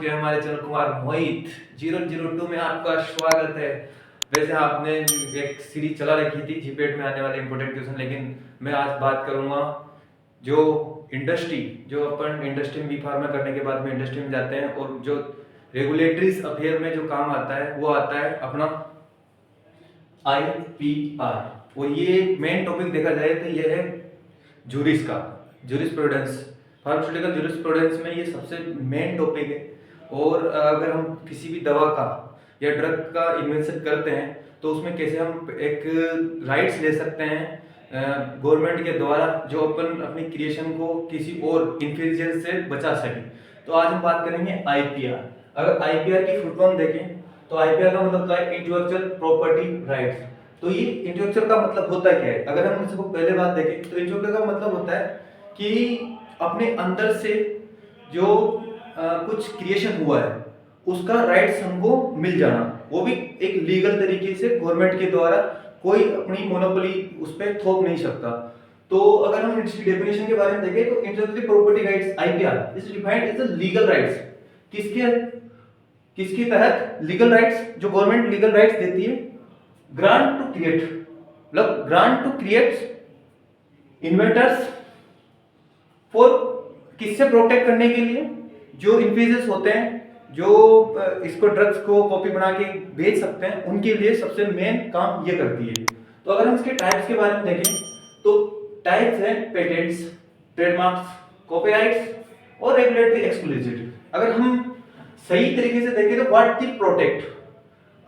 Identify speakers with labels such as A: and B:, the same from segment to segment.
A: चुके हैं हमारे चैनल कुमार मोहित 002 में आपका स्वागत है। वैसे आपने एक सीरीज चला रखी थी जीपेट में आने वाले इंपॉर्टेंट क्वेश्चन, लेकिन मैं आज बात करूंगा जो जो अपन इंडस्ट्री में बी फार्मा करने के बाद में इंडस्ट्री में जाते हैं और जो रेगुलेटरीज अफेयर में जो काम आता है वो आता है अपना IPR। और ये मेन टॉपिक देखा जाए तो ये है जूरिस्प्रूडेंस फार्मास्यूटिकल जूरिस्प्रूडेंस में ये सबसे मेन टॉपिक है। और अगर हम किसी भी दवा का या ड्रग का इन्वेंशन करते हैं तो उसमें कैसे हम एक राइट्स ले सकते हैं गवर्नमेंट के द्वारा, जो अपन अपनी क्रिएशन को किसी और इंफीरियर से बचा सके। तो आज हम बात करेंगे IPR। अगर IPR की फुल फॉर्म देखें तो IPR का मतलब होता है इंटेलेक्चुअल प्रॉपर्टी राइट्स। तो ये इंटेलेक्चुअल का मतलब होता क्या है? अगर हम इसको पहले बात देखें तो इंटेलेक्चुअल का मतलब होता है कि अपने अंदर से जो कुछ क्रिएशन हुआ है उसका राइट्स हमको मिल जाना, वो भी एक लीगल तरीके से गवर्नमेंट के द्वारा। कोई अपनी मोनोपोली उस पर थोप नहीं सकता। तो अगर हम इसकी डेफिनेशन के बारे में देखें तो intellectual property rights IPR is defined as the legal rights. किसके तहत? लीगल राइट्स, जो गवर्नमेंट लीगल राइट्स देती है। ग्रांट टू क्रिएट, मतलब grant to create inventors for, किससे प्रोटेक्ट करने के लिए? जो इन्फ्यूजर्स होते हैं जो इसको ड्रग्स को कॉपी बना के बेच सकते हैं, उनके लिए सबसे मेन काम ये करती है। तो अगर हम इसके टाइप्स के बारे में देखें तो टाइप्स हैं पेटेंट्स, ट्रेडमार्क्स, कॉपीराइट्स और रेगुलेटरी एक्सक्लूसिविटी। अगर हम सही तरीके से देखें तो व्हाट द प्रोटेक्ट,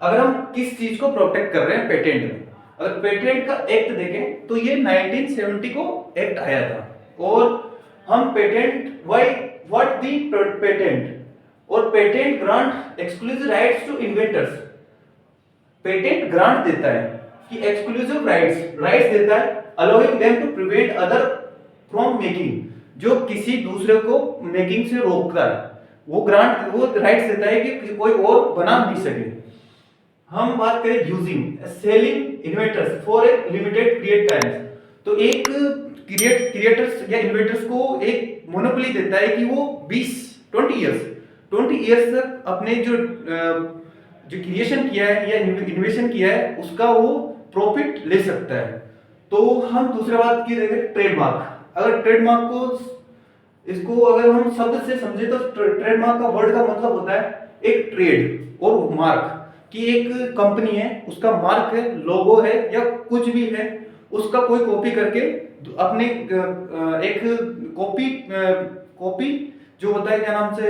A: अगर हम किस चीज को प्रोटेक्ट कर रहे हैं पेटेंट में। अगर पेटेंट का एक्ट देखें तो ये 1970 को एक्ट आया था। और हम पेटेंट व्हाट दी पेटेंट, और patent grant exclusive rights to inventors. Patent grant देता है कि एक्सक्लूसिव राइट्स देता है, allowing them to prevent other from making, जो किसी दूसरे को मेकिंग से रोकता है। वो राइट्स देता है कि कोई और बना नहीं सके। हम बात करें using selling inventors for a limited period time, तो एक क्रिएटर्स या इन्वेंटर्स को एक मोनोपोली देता है कि वो 20 इयर्स तक अपने जो क्रिएशन किया है या इन्वेशन किया है उसका वो प्रॉफिट ले सकता है। तो हम दूसरी बात की देखें ट्रेडमार्क। अगर ट्रेडमार्क को इसको अगर हम शब्द से समझे तो ट्रेडमार्क का वर्ड का मतलब होता है एक ट्रेड और मार्क, कि एक कंपनी है उसका मार्क है, लोगो है या कुछ भी है, उसका कोई कॉपी करके अपने एक कॉपी जो होता है, क्या नाम से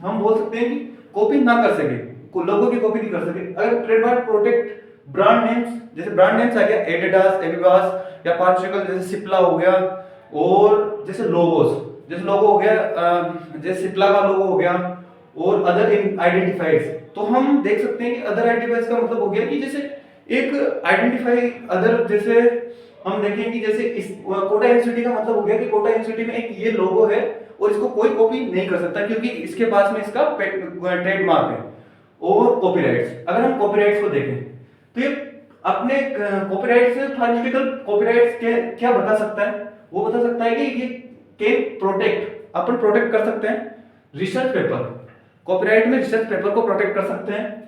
A: हम बोल सकते हैं कि कॉपी ना कर सके, लोगों की कॉपी नहीं कर सके। अगर ट्रेडमार्क प्रोटेक्ट ब्रांड नेम्स, जैसे ब्रांड नेम्स आ गया एडिडास, एविवास या फार्मास्यूटिकल जैसे सिप्ला हो गया, और जैसे लोगोस, जैसे लोगो हो गया जैसे सिप्ला का लोगो हो गया, और अदर आइडेंटिफाइड्स। तो हम देख सकते हैं कि अदर आइडेंटिफाइड्स का मतलब हो गया कि जैसे एक आइडेंटिफाई अदर, जैसे हम देखें कि जैसे इस कोटा यूनिवर्सिटी का मतलब हो गया कि कोटा यूनिवर्सिटी में एक ये लोगो है और इसको कोई कॉपी नहीं कर सकता क्योंकि इसके पास में इसका ट्रेडमार्क है। और कॉपीराइट्स, अगर हम कॉपीराइट्स को देखें तो ये अपने कॉपीराइट्स फार्मास्यूटिकल कॉपीराइट्स के क्या बता सकता है? वो बता सकता है कि ये कैन प्रोटेक्ट, अपन प्रोटेक्ट कर सकते हैं रिसर्च पेपर, कॉपीराइट में रिसर्च पेपर को प्रोटेक्ट कर सकते हैं।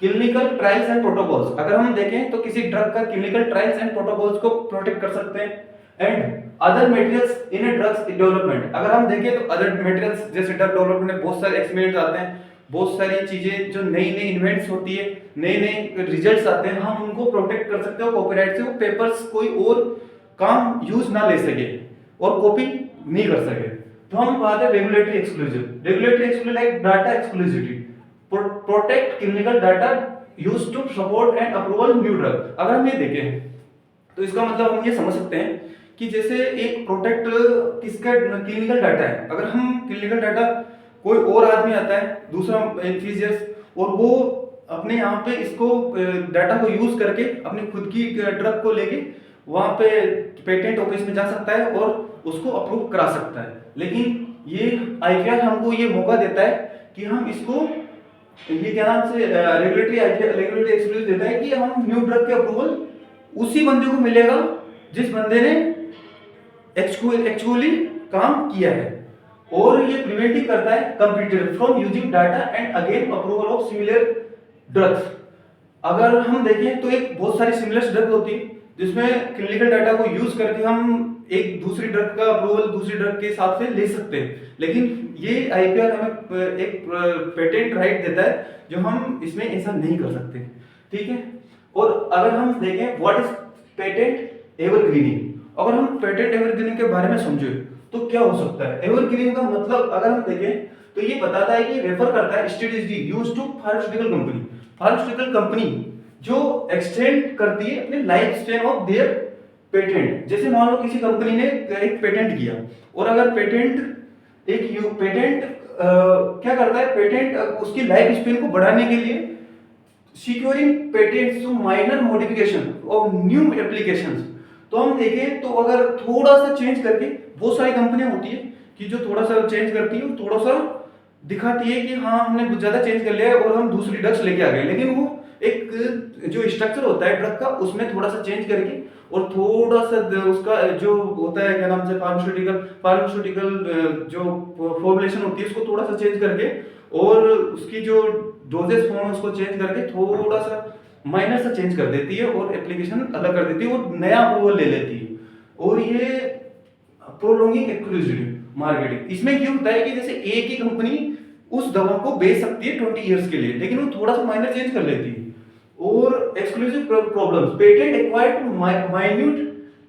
A: क्लिनिकल ट्रायल्स एंड प्रोटोकॉल्स, अगर हम देखें तो किसी ड्रग का क्लिनिकल ट्रायल्स एंड प्रोटोकॉल्स को प्रोटेक्ट कर सकते हैं। And other materials in A drugs development, अगर हम देखें तो अदर मटेरियल्स जैसे ड्रग डेवलपमेंट में बहुत सारे एक्सपेरिमेंट्स आते हैं, बहुत सारी चीजें जो नई नई इन्वेंट्स होती है, नए नए रिजल्ट्स आते हैं, हम उनको प्रोटेक्ट कर सकते हैं कॉपीराइट से। वो पेपर्स कोई और काम यूज ना ले सके और कॉपी नहीं कर सके। तो हम बात है regulatory exclusive like data exclusivity, protect clinical data used to support and approval new drug. अगर हम ये देखें तो इसका मतलब हम ये समझ सकते हैं कि जैसे एक प्रोटेक्ट किसका क्लिनिकल डाटा है। अगर हम क्लिनिकल डाटा, कोई और आदमी आता है दूसरा एंथुसियास्ट, और वो अपने यहाँ पे इसको डाटा को यूज करके अपनी खुद की ड्रग को लेके वहां पे पेटेंट ऑफिस में जा सकता है और उसको अप्रूव करा सकता है। लेकिन ये IPR हमको ये मौका देता है कि हम इसको, ये क्या नाम से रेगुलेटरी एक्सक्लूसिव देता है कि हम न्यू ड्रग के अप्रूवल उसी बंदे को मिलेगा जिस बंदे ने एक्चुअली काम किया है। और ये प्रिवेंट ही करता है computer from using data and again approval of similar drugs. अगर हम देखें तो एक बहुत सारी सिमिलर ड्रग होती है जिसमें क्लिनिकल डाटा को यूज करके हम एक दूसरी ड्रग का अप्रूवल दूसरी ड्रग के हिसाब से ले सकते हैं, लेकिन ये आईपीआर हमें एक पेटेंट राइट देता है जो हम इसमें ऐसा नहीं कर सकते। ठीक है, और अगर हम देखें व्हाट इज पेटेंट एवरग्रीनिंग, अगर हम पेटेंट एवरग्रीनिंग के बारे में समझे तो क्या हो सकता है। एवरग्रीनिंग का मतलब अगर हम देखें तो ये बताता है कि रेफर करता है strategy used to pharmaceutical company, pharmaceutical company जो एक्सटेंड करती है अपने life span of their patent. जैसे मान लो किसी कंपनी ने एक पेटेंट किया और अगर पेटेंट एक पेटेंट क्या करता है, पेटेंट उसकी लाइफ स्पेन को बढ़ाने के लिए securing patents to minor modification of new applications. तो हम देखें तो अगर थोड़ा सा चेंज करके, बहुत सारी कंपनियां होती है कि जो थोड़ा सा चेंज करती है, थोड़ा सा दिखाती है कि हाँ हमने कुछ ज्यादा चेंज कर लिया है और हम दूसरी ड्रग्स लेके आ गए, लेकिन वो एक जो स्ट्रक्चर होता है ड्रग का उसमें थोड़ा सा चेंज करके और थोड़ा सा उसका जो होता है क्या नाम से फार्मास्यूटिकल जो फॉर्मुलेशन होती है उसको थोड़ा सा चेंज करके और उसकी जो डोजेस फॉर्म उसको चेंज करके थोड़ा सा माइनर सा चेंज कर देती है और एप्लीकेशन अलग कर देती है और नया अप्रूवल ले लेती है। और ये प्रोलॉन्गिंग एक्सक्लूसिविटी मार्केटिंग, इसमें क्या होता है कि जैसे एक ही कंपनी उस दवा को बेच सकती है 20 इयर्स के लिए, लेकिन वो थोड़ा सा माइनर चेंज कर लेती है। और exclusive problems, patent acquired to minute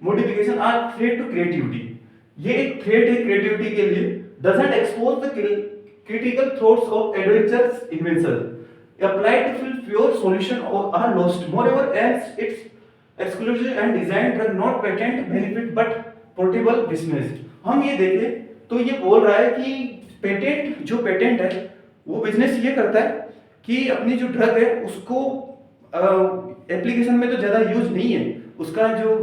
A: modification are threat to creativity, ये एक थ्रेट है क्रिएटिविटी के लिए। Doesn't expose the critical thoughts of adventurous invention applied to fill pure solution or are lost. Moreover, as its exclusive and design drug not patent benefit but portable business। हम ये देखें तो ये बोल रहा है कि पेटेंट जो पेटेंट है वो बिजनेस ये करता है कि अपनी जो ड्रग है उसको एप्लीकेशन में तो ज्यादा यूज नहीं है, उसका जो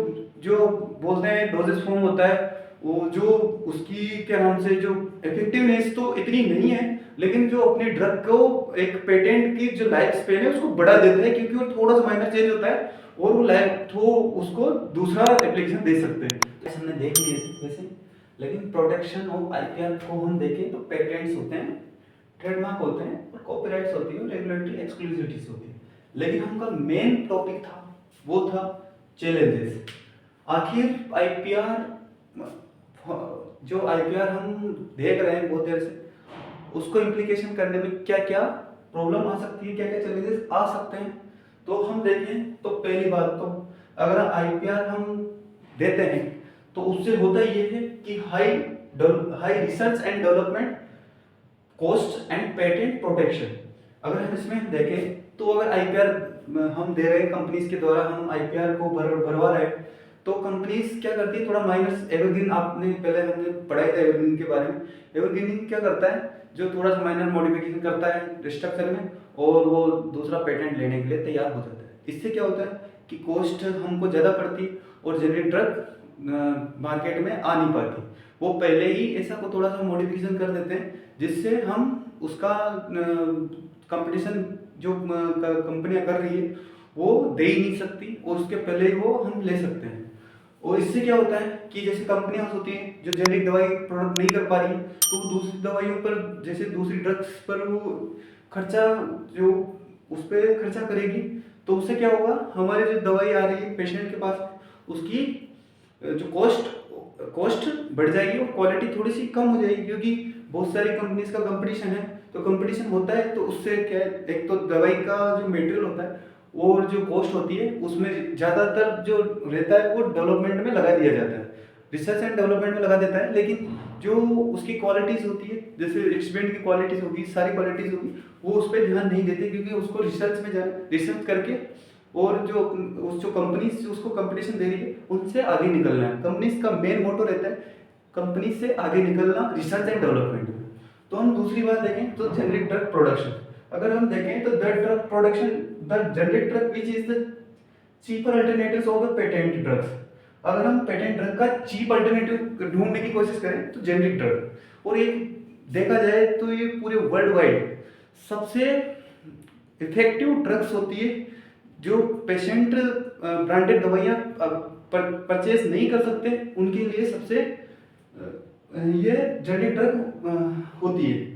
A: जो बोलते हैं डोजेस फॉर्म होता है वो जो उसकी क्या नाम से जो इफेक्टिवनेस तो इतनी नहीं है, लेकिन जो अपनी ड्रग को एक पेटेंट की जो लाइफ स्पेन है उसको बढ़ा देता है क्योंकि वो थोड़ा सा माइनर चेंज होता है और वो लाइफ तो उसको दूसरा एप्लीकेशन दे सकते हैं। जैसे हमने देख लिए थे वैसे, लेकिन प्रोटेक्शन ऑफ आईपीआर को हम देखें तो पेटेंट्स होते हैं, ट्रेडमार्क होते हैं और कॉपीराइट्स होती है, रेगुलेटरी एक्सक्लूसिविटीज होती है। लेकिन हमका मेन टॉपिक था वो था चैलेंजेस। आखिर आईपीआर जो आईपीआर हम देख रहे हैं बहुत देर से, उसको इम्प्लीकेशन करने में क्या क्या प्रॉब्लम आ सकती है, क्या क्या चैलेंजेस आ सकते हैं। तो हम देखें तो पहली बात तो अगर आईपीआर हम देते हैं तो उससे होता ये है कि high research and development cost and patent protection. अगर हम इसमें देखें तो अगर आईपीआर हम दे रहे हैं कंपनीज के द्वारा, हम आईपीआर को भरवा रहे हैं, तो कंपनीज क्या करती है थोड़ा माइनस एवरग्रीन, आपने पहले हमने पढ़ाई था एवरग्रीन के बारे में। एवरग्रीनिंग क्या करता है, जो थोड़ा सा माइनर मॉडिफिकेशन करता है स्ट्रक्चर में और वो दूसरा पेटेंट लेने के लिए तैयार हो जाता है। इससे क्या होता है कि कॉस्ट हमको ज़्यादा पड़ती और जेनरिक ड्रग मार्केट में आ नहीं पाती। वो पहले ही ऐसा को थोड़ा सा मॉडिफिकेशन कर देते हैं जिससे हम उसका कंपटीशन जो कंपनियां कर रही है वो दे ही नहीं सकती और उसके पहले ही वो हम ले सकते हैं। और इससे क्या होता है कि जैसे कंपनियां होती हैं जो जेनरिक दवाई प्रोडक्ट नहीं कर पा रही तो दूसरी दवाइयों पर, जैसे दूसरी ड्रग्स पर वो खर्चा जो उस पर खर्चा करेगी, तो उससे क्या होगा हमारी जो दवाई आ रही है पेशेंट के पास उसकी जो कॉस्ट बढ़ जाएगी और क्वालिटी थोड़ी सी कम हो जाएगी, क्योंकि बहुत सारी कंपनीज का कंपटीशन है। तो कंपटीशन होता है तो उससे क्या है, एक तो दवाई का जो मटेरियल होता है और जो कॉस्ट होती है उसमें ज़्यादातर जो रहता है वो डेवलपमेंट में लगा दिया जाता है, रिसर्च एंड डेवलपमेंट में लगा देता है। लेकिन जो उसकी क्वालिटीज़ होती है, जैसे एक्सपेरिमेंट की क्वालिटीज़ होगी, सारी क्वालिटीज़ होगी, वो उस पर ध्यान नहीं देते क्योंकि उसको रिसर्च में रिसर्च करके और जो कंपनीज उसको कंपटीशन दे रही है उनसे आगे निकलना है। कंपनीज का मेन मोटो रहता है कंपनी से आगे निकलना रिसर्च एंड डेवलपमेंट में। तो हम दूसरी बात देखें तो जेनरिक ड्रग प्रोडक्शन, अगर हम देखें तो the drug production the generic drug which is the cheaper alternatives of the patent drugs. अगर हम पेटेंट ड्रग का चीप अल्टरनेटिव ढूंढने की कोशिश करें तो जेनरिक ड्रग, और एक देखा जाए तो ये पूरे वर्ल्ड वाइड सबसे इफेक्टिव ड्रग्स होती है जो पेशेंट ब्रांडेड दवाइयाँ परचेज नहीं कर सकते उनके लिए सबसे ये जेनेरिक ड्रग होती है।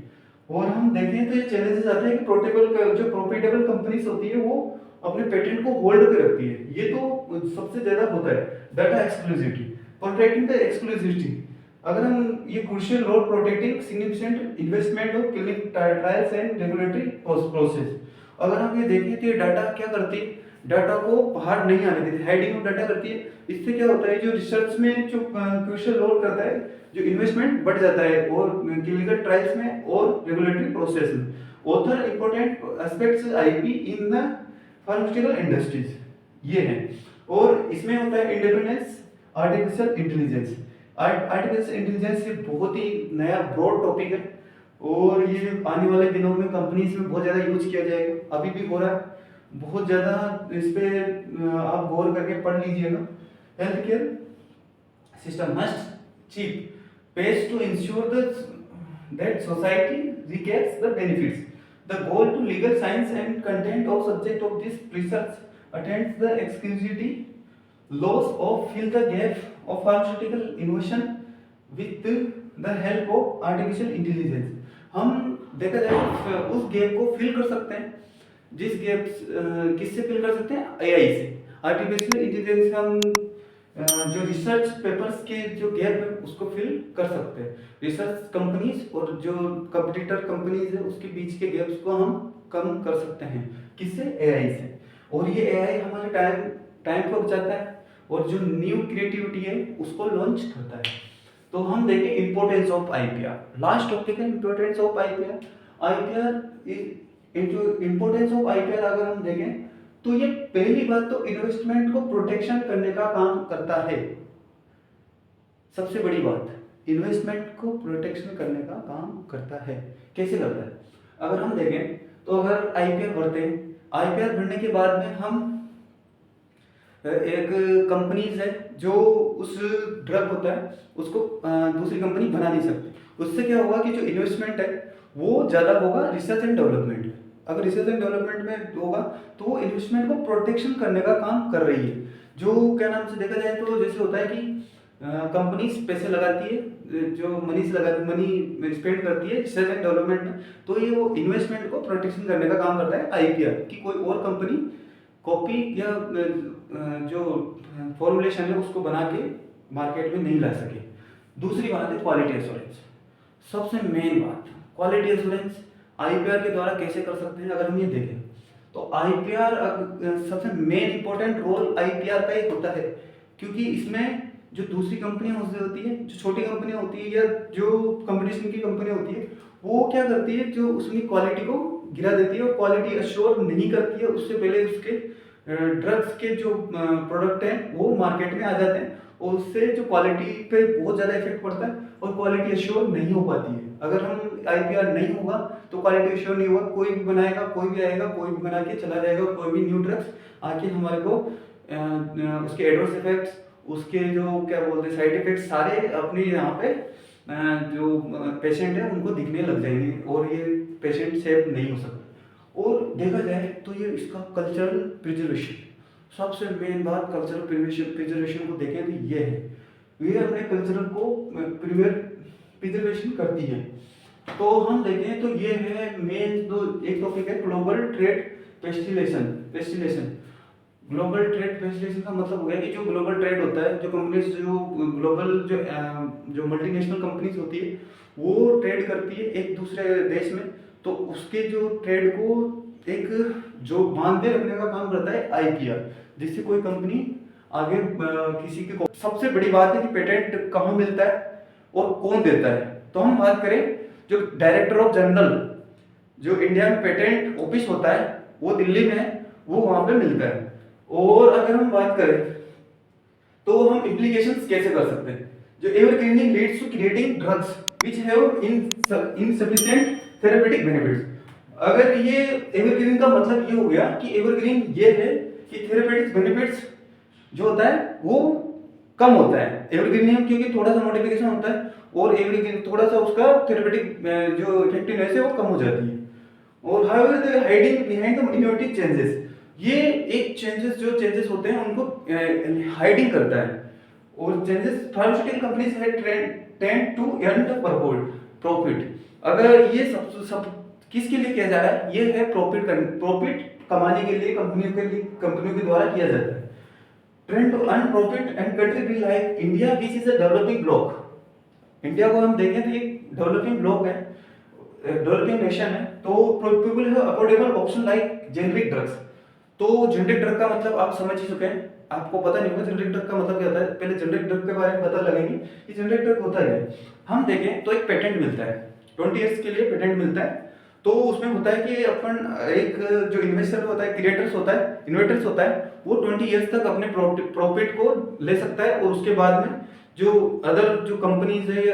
A: और हम देखें तो ये चैलेंजेस आते हैं कि प्रोटेबल जो प्रॉफिटेबल कंपनीज होती है वो अपने पेटेंट को होल्ड पे रखती है। ये तो सबसे ज्यादा होता है data exclusivity, protecting the exclusivity. अगर हम ये crucial role protecting significant investment of clinical trials and regulatory process. अगर हम ये देखें तो ये डाटा क्या करती है, डाटा को बाहर नहीं आने देती, हाइडिंग ऑफ डाटा करती है। इससे क्या होता है, जो रिसर्च में जो क्रूशियल रोल करता है, जो इन्वेस्टमेंट बढ़ जाता है और क्लिनिकल ट्रायल्स में और रेगुलेटरी प्रोसेस में। Author important aspects IP in the pharmaceutical industries ये है। और इसमें होता है independence, artificial intelligence. Artificial intelligence ये बहुत ही नया ब्रॉड टॉपिक है और ये आने वाले दिनों में कंपनीज में बहुत ज़्यादा यूज किया जाएगा, अभी भी हो रहा है बहुत ज़्यादा। इस पे आप गौर करके पढ़ लीजिएगा। Health care system must cheap pays to ensure that society recaps the benefits. The goal to legal science and content of subject of this research attends the exclusivity laws of fill the gap of pharmaceutical innovation with the help of artificial intelligence. हम देखा जाए उस gap को fill कर सकते हैं, जिस gap किससे फिल कर सकते हैं, एआई से। आर्टिफिशियल इंटेलिजेंस हम जो रिसर्च पेपर्स के जो गैप है उसको फिल कर सकते हैं। रिसर्च कंपनीज और जो कंपटीटर कंपनीज है उसके बीच के गैप्स को हम कम कर सकते हैं, किससे, एआई से। और ये एआई हमारे टाइम को बचाता है और जो न्यू क्रिएटिविटी है उसको लॉन्च करता है। तो हम देखें importance of IPR. Last topic है इंपॉर्टेंस ऑफ आईपीआर। आईपीआर जो इंपॉर्टेंस ऑफ आईपीआर अगर हम देखें तो ये पहली बात तो इन्वेस्टमेंट को प्रोटेक्शन करने का काम करता है। सबसे बड़ी बात, इन्वेस्टमेंट को प्रोटेक्शन करने का काम करता है। कैसे करता है, अगर हम देखें तो अगर आईपीआर भरते हैं, आईपीआर भरने के बाद में हम एक कंपनीज है जो उस ड्रग होता है उसको दूसरी कंपनी बना नहीं सकती। उससे क्या होगा कि जो इन्वेस्टमेंट है वो ज़्यादा होगा रिसर्च एंड डेवलपमेंट में। अगर रिसर्च एंड डेवलपमेंट में होगा तो वो इन्वेस्टमेंट को प्रोटेक्शन करने का काम कर रही है। जो क्या नाम से देखा जाए तो जैसे होता है कि कंपनीज पैसे लगाती है, जो मनी स्पेंड करती है रिसर्च एंड डेवलपमेंट में, तो ये वो इन्वेस्टमेंट को प्रोटेक्शन करने का काम करता है आईपीआर, कि कोई और कंपनी कॉपी या जो फॉर्मुलेशन है उसको बना के मार्केट में नहीं ला सके। दूसरी बात है क्वालिटी एश्योरेंस। सबसे मेन बात, क्वालिटी एश्योरेंस आईपीआर के द्वारा कैसे कर सकते हैं। अगर हम ये देखें तो आईपीआर सबसे मेन इंपॉर्टेंट रोल आईपीआर का ही होता है, क्योंकि इसमें जो दूसरी कंपनियां होती है, जो छोटी कंपनियां होती है या जो कंपटीशन की कंपनियां होती है, वो क्या करती है, जो उसकी क्वालिटी को गिरा देती है और क्वालिटी अश्योर नहीं करती है। उससे पहले उसके ड्रग्स के जो प्रोडक्ट हैं वो मार्केट में आ जाते हैं और उससे जो क्वालिटी पे बहुत ज़्यादा इफेक्ट पड़ता है और क्वालिटी अश्योर नहीं हो पाती है। अगर हम आईपीआर नहीं होगा तो क्वालिटी अश्योर नहीं होगा, कोई भी बनाएगा, कोई भी आएगा, कोई भी बना के चला जाएगा और कोई भी न्यू ड्रग्स आके हमारे को उसके एडवर्स इफेक्ट्स, उसके जो क्या बोलते हैं साइड इफेक्ट्स सारे अपने यहाँ पे जो पेशेंट है उनको दिखने लग जाएंगे और ये पेशेंट सेफ नहीं हो सकता। और देखा जाए तो ये इसका कल्चरल प्रिजर्वेशन, सबसे मेन बात कल्चरल प्रिजर्वेशन को देखें तो ये है, ये अपने कल्चरल को प्रिजर्वेशन करती है। तो हम देखें तो ये है मेन दो, एक टॉपिक है ग्लोबल ट्रेड पेस्टिलेशन। ग्लोबल ट्रेड फैसिलिटेशन का मतलब हो गया कि जो ग्लोबल ट्रेड होता है, जो कंपनीज जो ग्लोबल जो मल्टीनेशनल कंपनीज होती है वो ट्रेड करती है एक दूसरे देश में, तो उसके जो ट्रेड को एक जो बांधे रखने का काम करता है आईपीआर, जिससे कोई कंपनी आगे किसी की। सबसे बड़ी बात है कि पेटेंट कहाँ मिलता है और कौन देता है। तो हम बात करें जो डायरेक्टर ऑफ जनरल, जो इंडिया में पेटेंट ऑफिस होता है वो दिल्ली में है, वो वहां पे मिलता है। और अगर हम बात करें तो हम इम्प्लीकेशंस कैसे कर सकते हैं, जो evergreening leads to creating drugs which have insufficient therapeutic benefits. अगर ये एवरग्रीन का मतलब ये हो गया कि एवरग्रीन ये है कि थेरेपेटिक बेनिफिट्स जो होता है वो कम होता है एवरग्रीन, क्योंकि थोड़ा सा मॉडिफिकेशन होता है और एवरग्रीन थोड़ा सा उसका थेरेपेटिक जो इफेक्टिवनेस है वो कम हो जाती है। और however the hiding behind the innovative changes, ये एक चेंजेस होते हैं उनको हाइडिंग करता है। और changes pharmaceutical companies had tend to earn the profit. अगर ये सब किसके लिए किया जा रहा है, ये है प्रॉफिट कमाने के लिए कंपनियों के द्वारा किया जाता है। Trend to earn profit and country भी like India which is a developing block. India को हम देखें तो ये डेवलपिंग ब्लॉक है, डेवलपिंग नेशन है, तो people have affordable option like generic drugs. तो जेनरिक ड्रग का मतलब आप समझ ही चुके हैं, आपको पता नहीं होगा जेनरिक ड्रग का मतलब क्या होता है। पहले जेनरिक ड्रग के बारे में पता लगेंगे कि जेनरिक ड्रग होता है। हम देखें तो एक पेटेंट मिलता है, 20 इयर्स के लिए पेटेंट मिलता है। तो उसमें होता है कि अपन एक जो इन्वेस्टर होता है, क्रिएटर्स होता है, इन्वेस्टर्स होता है, वो 20 इयर्स तक अपने प्रॉफिट को ले सकता है, और उसके बाद में जो अदर जो कंपनीज है,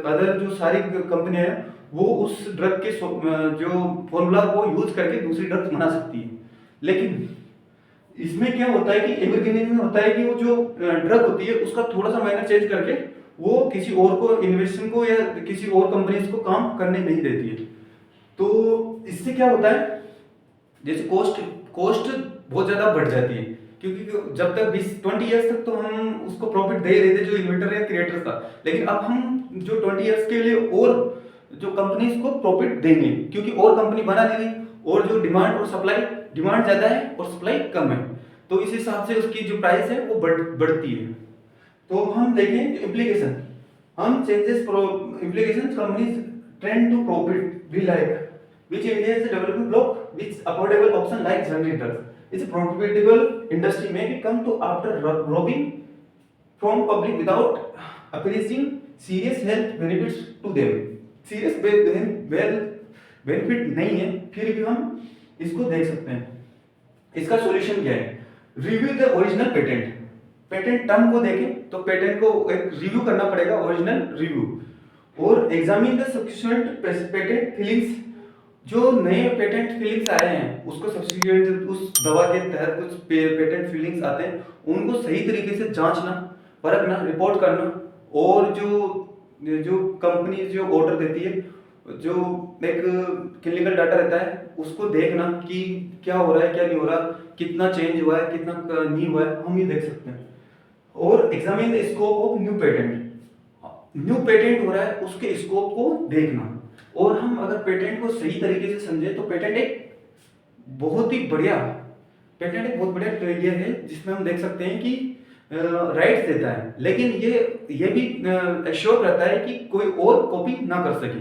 A: अदर जो सारी कंपनियां हैं, वो उस ड्रग के जो फॉर्मूला को यूज करके दूसरी ड्रग्स बना सकती है। लेकिन इसमें क्या होता है कि एवरग्रीन में होता है कि वो जो ड्रग होती है उसका थोड़ा सा माइनर चेंज करके वो किसी और को, इन्वेस्टर को या किसी और कंपनीज को काम करने नहीं देती है। तो इससे क्या होता है, जैसे कॉस्ट बहुत ज्यादा बढ़ जाती है, क्योंकि जब तक 20 इयर्स तक तो हम उसको प्रॉफिट दे रहे थे जो इन्वेस्टर या क्रिएटर था, लेकिन अब हम जो 20 इयर्स के लिए और जो कंपनीज को प्रॉफिट देंगे, क्योंकि और कंपनी बना देंगे, और जो डिमांड ज्यादा है और सप्लाई कम है, तो इस हिसाब से उसकी जो प्राइस है वो बढ़ती है। तो हम देखें इम्प्लीकेशन, हम changes implication companies trend to profit भी like which India is a developing block which affordable option like generic drugs. It's a profitable industry may come to after robbing from public without appraising serious health benefits to them. Serious benefit नहीं है, फिर भी हम इसको देख सकते हैं। इसका सॉल्यूशन क्या है? Review the original patent. Patent term को देखें तो पेटेंट को एक रिव्यू करना पड़ेगा, ओरिजिनल रिव्यू, और examine the subsequent patent feelings. जो नए पेटेंट फीलिंग्स आए हैं उसको सब्सिक्वेंट उस दवा के तहत कुछ पेटेंट फीलिंग्स आते हैं, उनको सही तरीके से जांचना, परखना, रिपोर्ट करना, और जो कंपनी जो ऑर्डर देती है, जो एक क्लिनिकल डाटा रहता है उसको देखना कि क्या हो रहा है, क्या नहीं हो रहा, कितना चेंज हुआ है, कितना नहीं हुआ है, हम ये देख सकते हैं। और examine the scope of new patent हो रहा है उसके स्कोप को देखना। और हम अगर पेटेंट को सही तरीके से समझे तो पेटेंट एक बहुत बढ़िया ट्रिलियर है, जिसमें हम देख सकते हैं कि राइट्स देता है, लेकिन ये भी एश्योर रहता है कि कोई और कॉपी ना कर सके।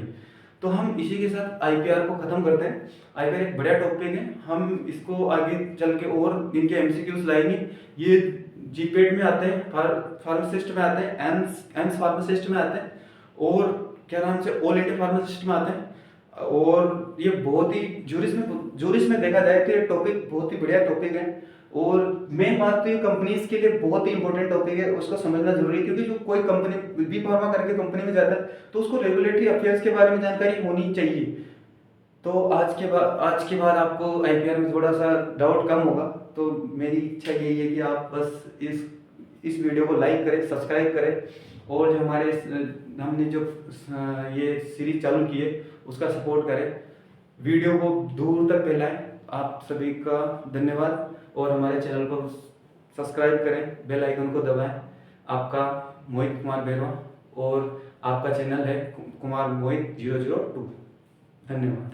A: तो हम इसी के साथ आईपीआर को खत्म करते हैं। आईपीआर एक बढ़िया टॉपिक है, हम इसको आगे चल के और इनके एमसीक्यूज लाएंगे। ये जीपेड में आते हैं, फार्मासिस्ट में आते हैं, एम्स फार्मासिस्ट में आते हैं, और क्या नाम से ऑल इंडिया फार्मासिस्ट में आते हैं। और ये बहुत ही जूरिस में देखा जाए तो ये टॉपिक बहुत ही बढ़िया टॉपिक है। और मेन बात तो ये कंपनीज के लिए बहुत ही इंपॉर्टेंट टॉपिक है, उसको समझना जरूरी है, क्योंकि जो कोई कंपनी बी फार्मा करके कंपनी में जाता है तो उसको रेगुलेटरी अफेयर्स के बारे में जानकारी होनी चाहिए। तो आज के बाद आपको आईपीआर में थोड़ा सा डाउट कम होगा। तो मेरी इच्छा यही है कि आप बस इस वीडियो को लाइक करें, सब्सक्राइब करें, और जो हमने जो ये सीरीज चालू की है उसका सपोर्ट करें, वीडियो को दूर तक फैलाएं। आप सभी का धन्यवाद, और हमारे चैनल को सब्सक्राइब करें, बेल आइकन को दबाएं। आपका मोहित कुमार बेरवा, और आपका चैनल है कुमार मोहित 002। धन्यवाद।